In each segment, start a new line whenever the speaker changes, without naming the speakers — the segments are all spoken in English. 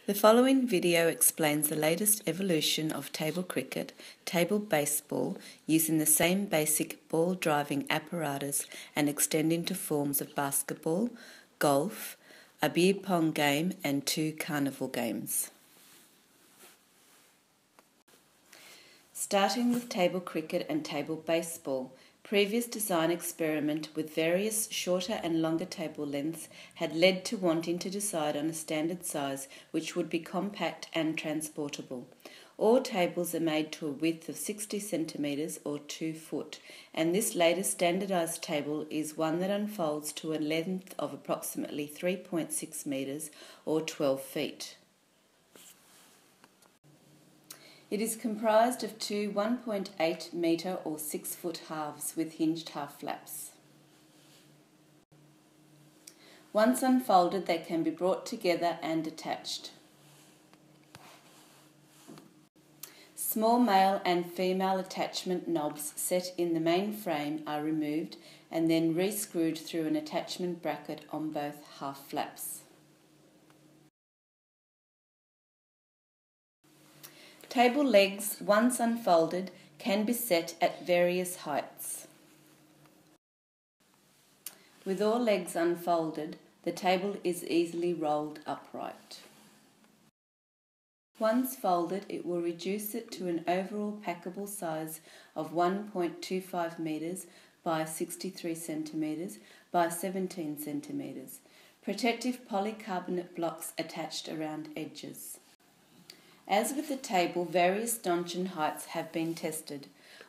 The following video explains the latest evolution of table cricket, table baseball, using the same basic ball-driving apparatus and extending to forms of basketball, golf, a beer pong game and 2 carnival games. Starting with table cricket and table baseball, previous design experiment with various shorter and longer table lengths had led to wanting to decide on a standard size which would be compact and transportable. All tables are made to a width of 60 centimetres or 2 foot, and this latest standardised table is one that unfolds to a length of approximately 3.6 metres or 12 feet. It is comprised of two 1.8 metre or 6 foot halves with hinged half flaps. Once unfolded, they can be brought together and attached. Small male and female attachment knobs set in the main frame are removed and then re-screwed through an attachment bracket on both half flaps. Table legs, once unfolded, can be set at various heights. With all legs unfolded, the table is easily rolled upright. Once folded, it will reduce it to an overall packable size of 1.25 metres by 63 centimetres by 17 centimetres. Protective polycarbonate blocks attached around edges. As with the table, various stanchion heights have been tested.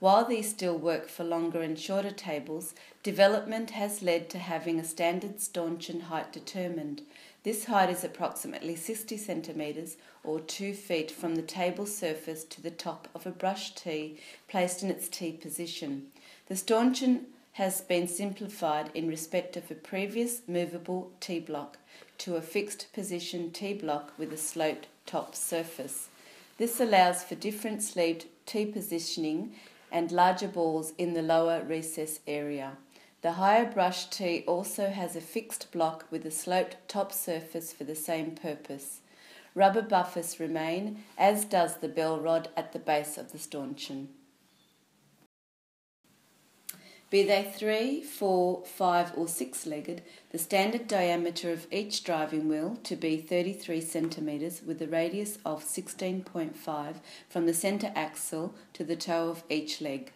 While these still work for longer and shorter tables, development has led to having a standard stanchion height determined. This height is approximately 60 centimetres or 2 feet from the table surface to the top of a brush tee placed in its tee position. The stanchion has been simplified in respect of a previous movable tee block to a fixed position tee block with a sloped top surface. This allows for different sleeved tee positioning and larger balls in the lower recess area. The higher brush tee also has a fixed block with a sloped top surface for the same purpose. Rubber buffers remain, as does the bell rod at the base of the stanchion. Be they 3, 4, 5 or 6-legged, the standard diameter of each driving wheel to be 33 centimetres with a radius of 16.5 from the centre axle to the toe of each leg.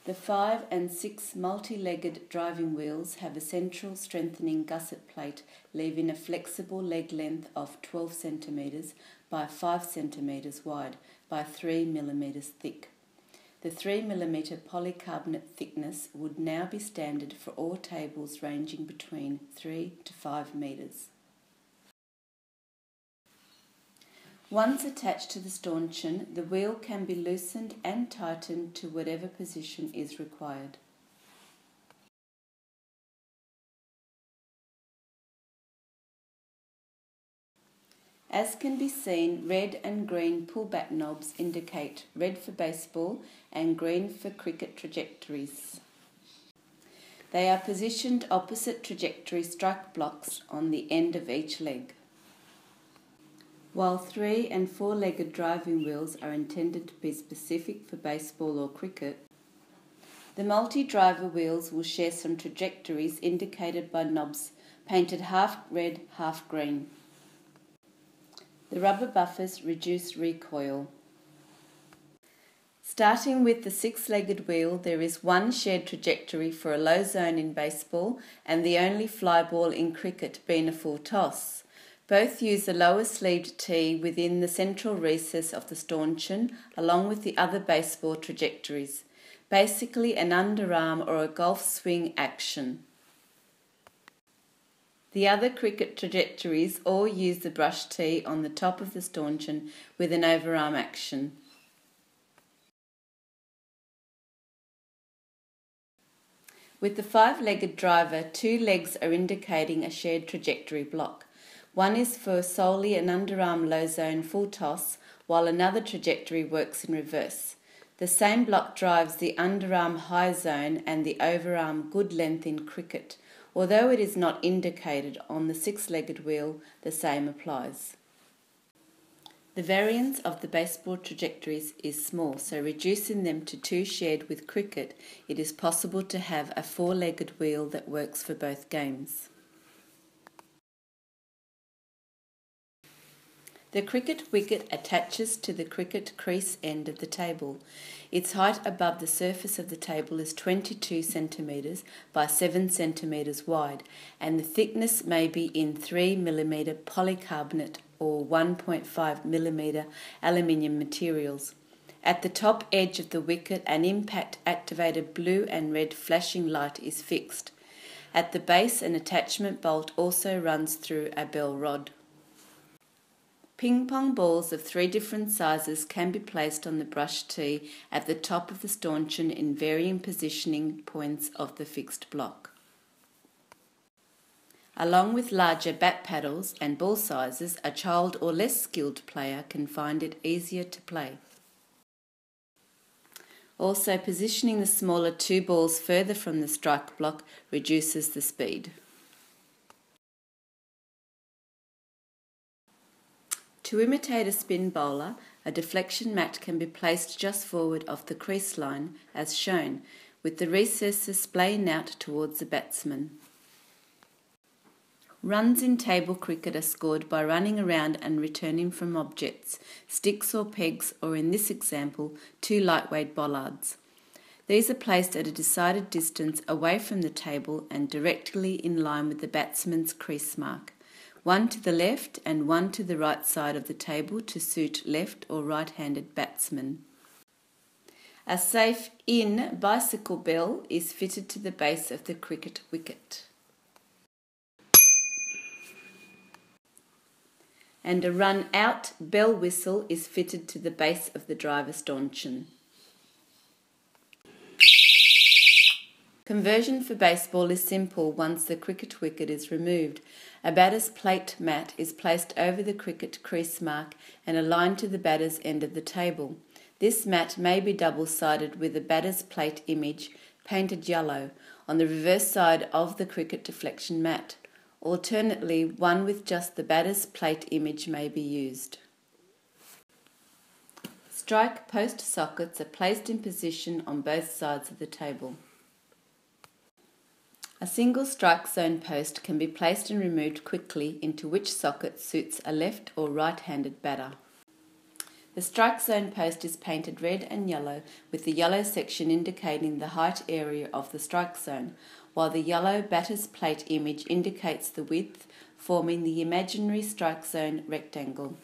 The 5 and 6 multi-legged driving wheels have a central strengthening gusset plate, leaving a flexible leg length of 12 centimetres by 5 centimetres wide by 3 millimetres thick. The 3 millimetre polycarbonate thickness would now be standard for all tables ranging between 3 to 5 metres. Once attached to the stanchion, the wheel can be loosened and tightened to whatever position is required. As can be seen, red and green pullback knobs indicate red for baseball and green for cricket trajectories. They are positioned opposite trajectory strike blocks on the end of each leg. While 3 and 4-legged driving wheels are intended to be specific for baseball or cricket, the multi-driver wheels will share some trajectories indicated by knobs painted half red, half green. The rubber buffers reduce recoil. Starting with the 6-legged wheel, there is one shared trajectory for a low zone in baseball and the only fly ball in cricket being a full toss. Both use a lower sleeved tee within the central recess of the stanchion along with the other baseball trajectories, basically an underarm or a golf swing action. The other cricket trajectories all use the brush tee on the top of the stanchion with an overarm action. With the 5-legged driver, 2 legs are indicating a shared trajectory block. One is for solely an underarm low zone full toss, while another trajectory works in reverse. The same block drives the underarm high zone and the overarm good length in cricket. Although it is not indicated on the six-legged wheel, the same applies. The variance of the baseball trajectories is small, so reducing them to two shared with cricket, it is possible to have a four-legged wheel that works for both games. The cricket wicket attaches to the cricket crease end of the table. Its height above the surface of the table is 22 centimetres by 7 centimetres wide, and the thickness may be in 3 mm polycarbonate or 1.5 mm aluminium materials. At the top edge of the wicket, an impact-activated blue and red flashing light is fixed. At the base, an attachment bolt also runs through a bell rod. Ping-pong balls of 3 different sizes can be placed on the brush tee at the top of the stanchion in varying positioning points of the fixed block. Along with larger bat paddles and ball sizes, a child or less skilled player can find it easier to play. Also, positioning the smaller 2 balls further from the strike block reduces the speed. To imitate a spin bowler, a deflection mat can be placed just forward of the crease line, as shown, with the recesses splaying out towards the batsman. Runs in table cricket are scored by running around and returning from objects, sticks or pegs, or in this example, 2 lightweight bollards. These are placed at a decided distance away from the table and directly in line with the batsman's crease mark. 1 to the left and 1 to the right side of the table to suit left or right-handed batsmen. A safe in bicycle bell is fitted to the base of the cricket wicket. And a run-out bell whistle is fitted to the base of the driver's stanchion. Conversion for baseball is simple once the cricket wicket is removed. A batter's plate mat is placed over the cricket crease mark and aligned to the batter's end of the table. This mat may be double-sided with a batter's plate image painted yellow on the reverse side of the cricket deflection mat. Alternately, one with just the batter's plate image may be used. Strike post sockets are placed in position on both sides of the table. A single strike zone post can be placed and removed quickly into which socket suits a left or right-handed batter. The strike zone post is painted red and yellow, with the yellow section indicating the height area of the strike zone, while the yellow batter's plate image indicates the width, forming the imaginary strike zone rectangle.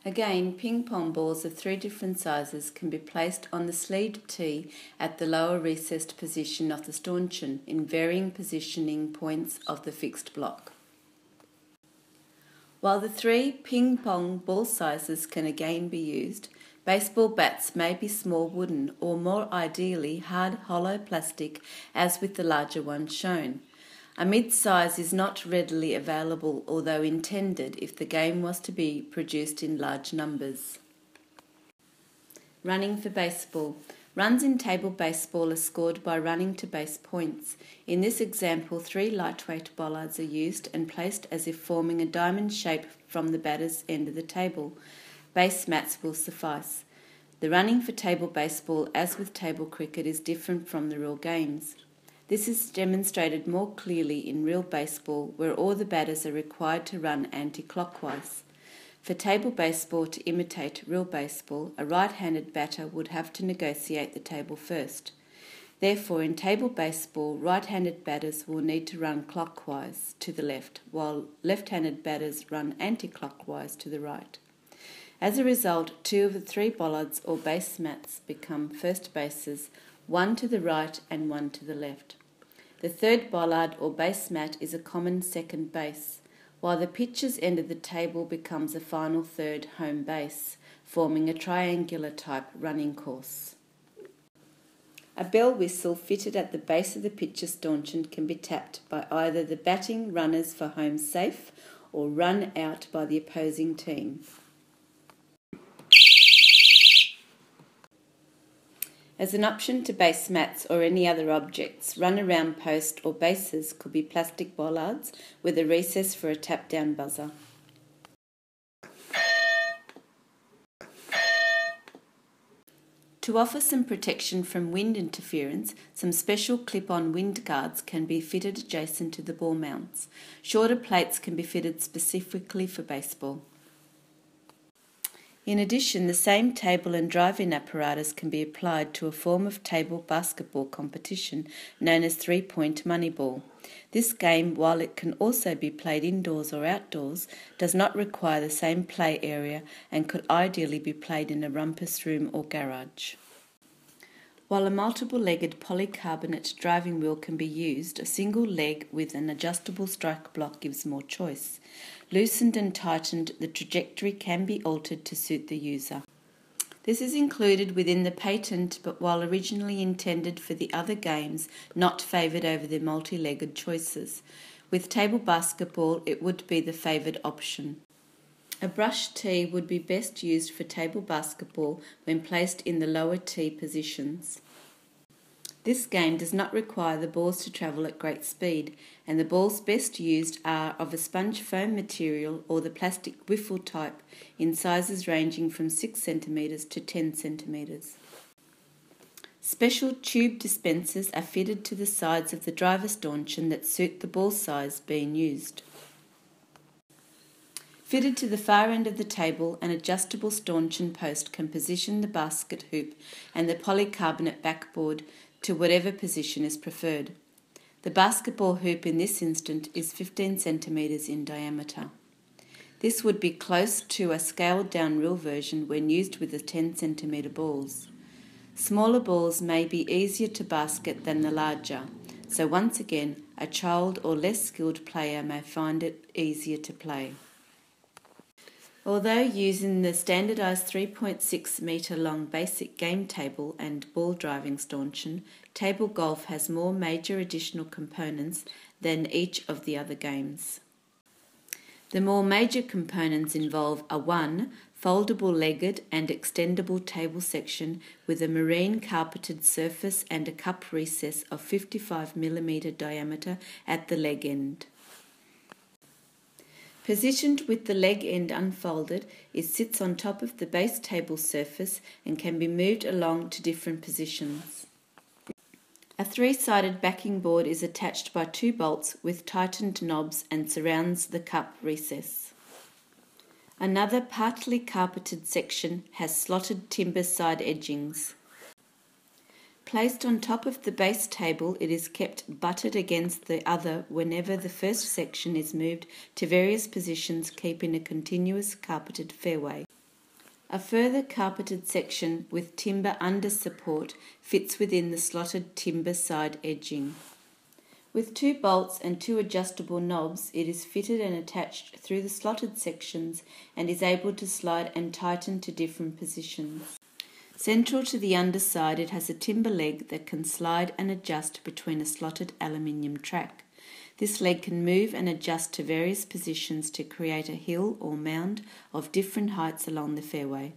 Again, ping-pong balls of 3 different sizes can be placed on the sleeved tee at the lower recessed position of the stanchion in varying positioning points of the fixed block. While the 3 ping-pong ball sizes can again be used, baseball bats may be small wooden or more ideally hard hollow plastic, as with the larger one shown. A mid-size is not readily available, although intended if the game was to be produced in large numbers. Running for baseball. Runs in table baseball are scored by running to base points. In this example, 3 lightweight bollards are used and placed as if forming a diamond shape from the batter's end of the table. Base mats will suffice. The running for table baseball, as with table cricket, is different from the real games. This is demonstrated more clearly in real baseball, where all the batters are required to run anti-clockwise. For table baseball to imitate real baseball, a right-handed batter would have to negotiate the table first. Therefore, in table baseball, right-handed batters will need to run clockwise to the left, while left-handed batters run anti-clockwise to the right. As a result, 2 of the 3 bollards or base mats become first bases, 1 to the right and 1 to the left. The 3rd bollard or base mat is a common second base, while the pitcher's end of the table becomes a final 3rd home base, forming a triangular type running course. A bell whistle fitted at the base of the pitcher's stanchion can be tapped by either the batting runners for home safe or run out by the opposing team. As an option to base mats or any other objects, run-around post or bases could be plastic bollards with a recess for a tap-down buzzer. To offer some protection from wind interference, some special clip-on wind guards can be fitted adjacent to the ball mounts. Shorter plates can be fitted specifically for baseball. In addition, the same table and drive-in apparatus can be applied to a form of table basketball competition known as three-point moneyball. This game, while it can also be played indoors or outdoors, does not require the same play area and could ideally be played in a rumpus room or garage. While a multiple-legged polycarbonate driving wheel can be used, a single leg with an adjustable strike block gives more choice. Loosened and tightened, the trajectory can be altered to suit the user. This is included within the patent, but while originally intended for the other games, not favoured over the multi-legged choices. With table basketball, it would be the favoured option. A brush tee would be best used for table basketball when placed in the lower tee positions. This game does not require the balls to travel at great speed, and the balls best used are of a sponge foam material or the plastic wiffle type in sizes ranging from 6 cm to 10 cm. Special tube dispensers are fitted to the sides of the driver stanchion that suit the ball size being used. Fitted to the far end of the table, an adjustable stanchion post can position the basket hoop and the polycarbonate backboard to whatever position is preferred. The basketball hoop in this instance is 15 cm in diameter. This would be close to a scaled down real version when used with the 10 cm balls. Smaller balls may be easier to basket than the larger, so once again, a child or less skilled player may find it easier to play. Although using the standardised 3.6 metre long basic game table and ball driving stanchion, table golf has more major additional components than each of the other games. The more major components involve a 1. Foldable legged and extendable table section with a marine carpeted surface and a cup recess of 55 mm diameter at the leg end. Positioned with the leg end unfolded, it sits on top of the base table surface and can be moved along to different positions. A 3-sided backing board is attached by 2 bolts with tightened knobs and surrounds the cup recess. Another partly carpeted section has slotted timber side edgings. Placed on top of the base table, it is kept butted against the other whenever the first section is moved to various positions, keeping a continuous carpeted fairway. A further carpeted section with timber under support fits within the slotted timber side edging. With 2 bolts and 2 adjustable knobs, it is fitted and attached through the slotted sections and is able to slide and tighten to different positions. Central to the underside, it has a timber leg that can slide and adjust between a slotted aluminium track. This leg can move and adjust to various positions to create a hill or mound of different heights along the fairway.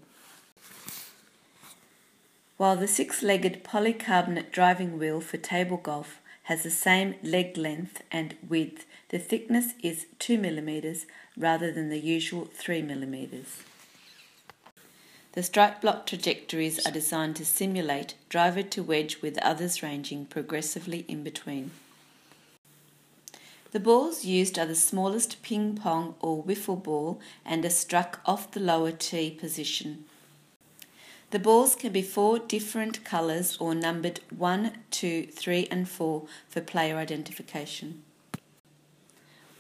While the 6-legged polycarbonate driving wheel for table golf has the same leg length and width, the thickness is 2 mm rather than the usual 3 mm. The strike block trajectories are designed to simulate driver to wedge, with others ranging progressively in between. The balls used are the smallest ping pong or wiffle ball and are struck off the lower tee position. The balls can be 4 different colours or numbered 1, 2, 3 and 4 for player identification.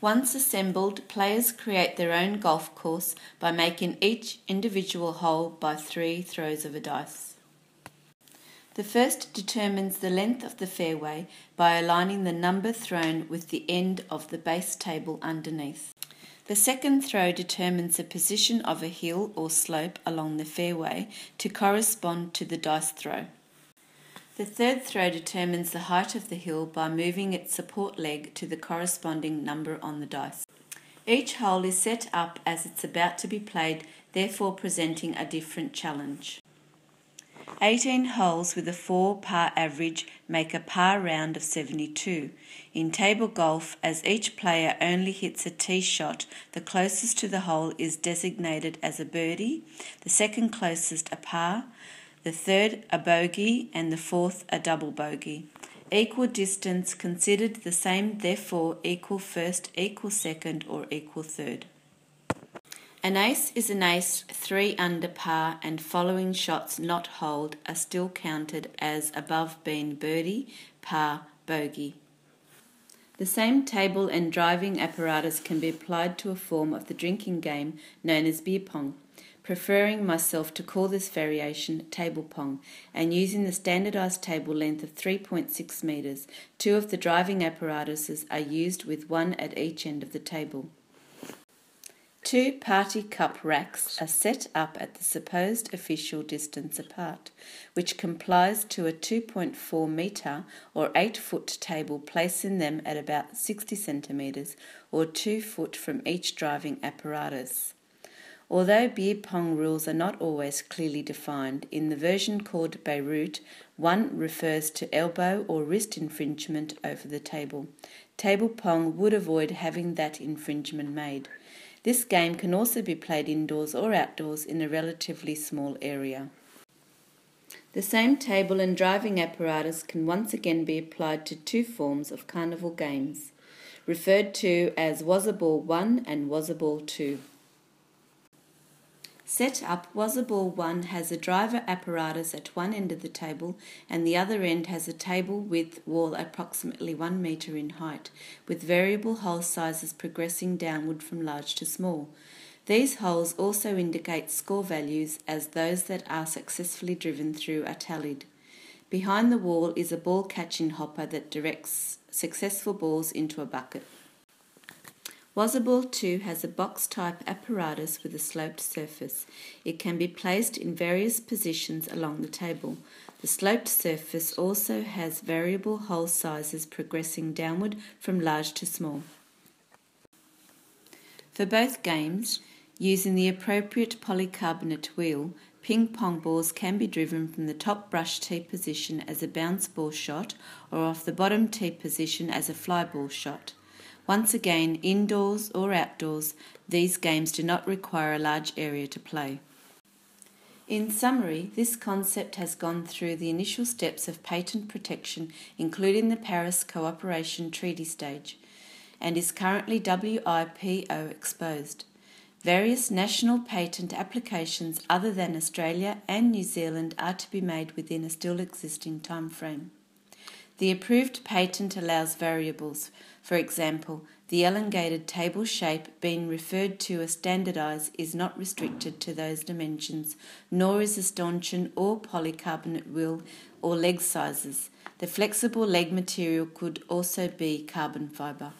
Once assembled, players create their own golf course by making each individual hole by 3 throws of a dice. The first determines the length of the fairway by aligning the number thrown with the end of the base table underneath. The second throw determines the position of a hill or slope along the fairway to correspond to the dice throw. The third throw determines the height of the hill by moving its support leg to the corresponding number on the dice. Each hole is set up as it's about to be played, therefore presenting a different challenge. 18 holes with a 4 par average make a par round of 72. In table golf, as each player only hits a tee shot, the closest to the hole is designated as a birdie, the second closest a par, the third a bogey, and the fourth a double bogey. Equal distance considered the same, therefore equal first, equal second, or equal third. An ace is an ace 3 under par, and following shots not holed are still counted as above being birdie, par, bogey. The same table and driving apparatus can be applied to a form of the drinking game known as beer pong, preferring myself to call this variation table pong, and using the standardised table length of 3.6 metres. 2 of the driving apparatuses are used with one at each end of the table. 2 party cup racks are set up at the supposed official distance apart, which complies to a 2.4 metre or 8 foot table, placing them at about 60 centimetres or 2 foot from each driving apparatus. Although beer pong rules are not always clearly defined, in the version called Beirut, one refers to elbow or wrist infringement over the table. Table pong would avoid having that infringement made. This game can also be played indoors or outdoors in a relatively small area. The same table and driving apparatus can once again be applied to 2 forms of carnival games, referred to as Wazzaball 1 and Wazzaball 2. Set up, Wazzaball 1 has a driver apparatus at one end of the table, and the other end has a table width wall approximately 1 metre in height, with variable hole sizes progressing downward from large to small. These holes also indicate score values, as those that are successfully driven through are tallied. Behind the wall is a ball catching hopper that directs successful balls into a bucket. Wazzaball 2 has a box-type apparatus with a sloped surface. It can be placed in various positions along the table. The sloped surface also has variable hole sizes progressing downward from large to small. For both games, using the appropriate polycarbonate wheel, ping-pong balls can be driven from the top brush tee position as a bounce ball shot or off the bottom tee position as a fly ball shot. Once again, indoors or outdoors, these games do not require a large area to play. In summary, this concept has gone through the initial steps of patent protection, including the Paris Cooperation Treaty stage, and is currently WIPO exposed. Various national patent applications other than Australia and New Zealand are to be made within a still existing time frame. The approved patent allows variables. For example, the elongated table shape being referred to as standardised is not restricted to those dimensions, nor is the stanchion or polycarbonate wheel or leg sizes. The flexible leg material could also be carbon fibre.